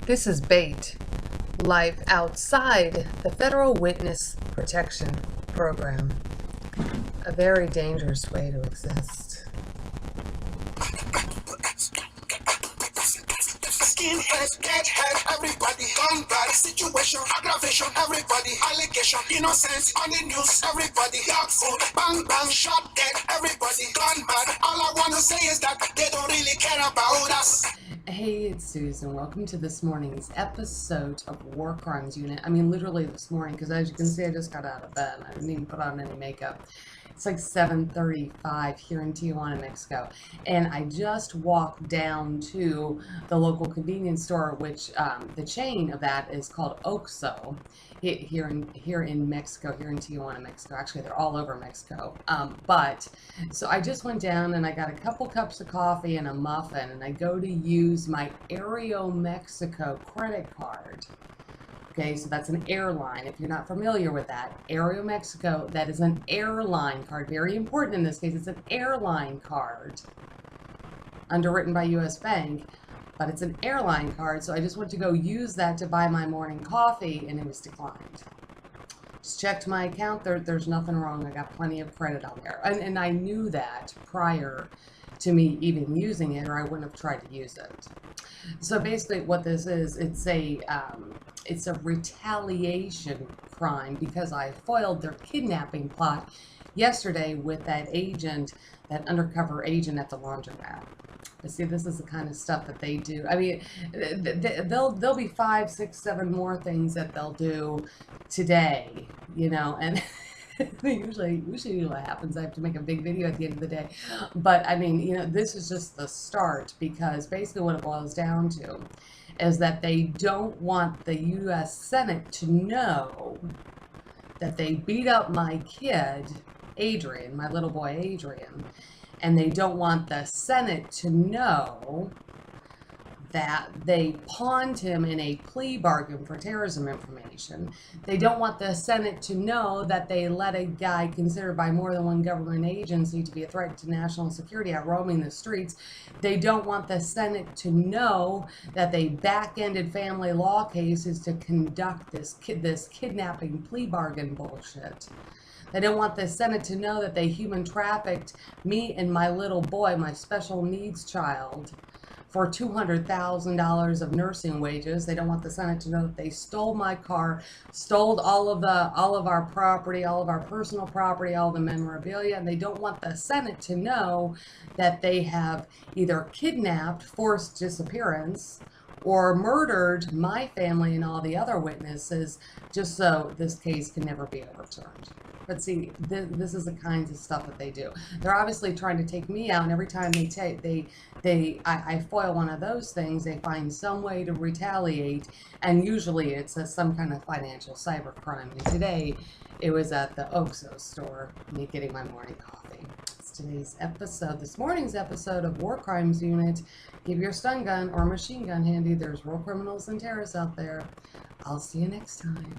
This is bait. Life outside the Federal Witness Protection Program. A very dangerous way to exist. Skinhead, deadhead, everybody, gun bad, situation, aggravation, everybody, allegation, innocence, on the news, everybody, dog food, bang bang, shot dead, everybody, gun bad. All I want to say is that they don't really care about us. Hey, it's Susan. Welcome to this morning's episode of War Crimes Unit. I mean, literally this morning, because as you can see, I just got out of bed. I didn't even put on any makeup. It's like 7:35 here in Tijuana, Mexico. And I just walked down to the local convenience store, which the chain of that is called Oxxo here in Mexico, here in Tijuana, Mexico. Actually, they're all over Mexico. So I just went down and I got a couple cups of coffee and a muffin, and I go to use my Aeromexico credit card. Okay, so that's an airline. If you're not familiar with that, Aeromexico, that is an airline card. Very important in this case. It's an airline card underwritten by U.S. Bank, but it's an airline card. So I just went to go use that to buy my morning coffee, and it was declined. Just checked my account. There's nothing wrong. I got plenty of credit on there. And I knew that prior to me even using it, or I wouldn't have tried to use it. So basically what this is, it's a retaliation crime because I foiled their kidnapping plot yesterday with that agent, that undercover agent at the laundromat. But see, this is the kind of stuff that they do. I mean, there'll be 5, 6, 7 more things that they'll do today, you know, and usually what happens, I have to make a big video at the end of the day. But I mean, you know, this is just the start, because basically what it boils down to is that they don't want the U.S. Senate to know that they beat up my kid, Adrian, my little boy Adrian, and they don't want the Senate to know that they pawned him in a plea bargain for terrorism information. They don't want the Senate to know that they let a guy considered by more than one government agency to be a threat to national security out roaming the streets. They don't want the Senate to know that they back-ended family law cases to conduct this kidnapping plea bargain bullshit. They don't want the Senate to know that they human trafficked me and my little boy, my special needs child, for $200,000 of nursing wages. They don't want the Senate to know that they stole my car, stole all of our property, all of our personal property, all the memorabilia, and they don't want the Senate to know that they have either kidnapped, forced disappearance, or murdered my family and all the other witnesses, just so this case can never be overturned. But see, this is the kinds of stuff that they do. They're obviously trying to take me out, and every time I foil one of those things, they find some way to retaliate, and usually it's some kind of financial cybercrime. And today, it was at the Oxxo store, me getting my morning coffee. It's today's episode, this morning's episode of War Crimes Unit. Keep your stun gun or machine gun handy. There's war criminals and terrorists out there. I'll see you next time.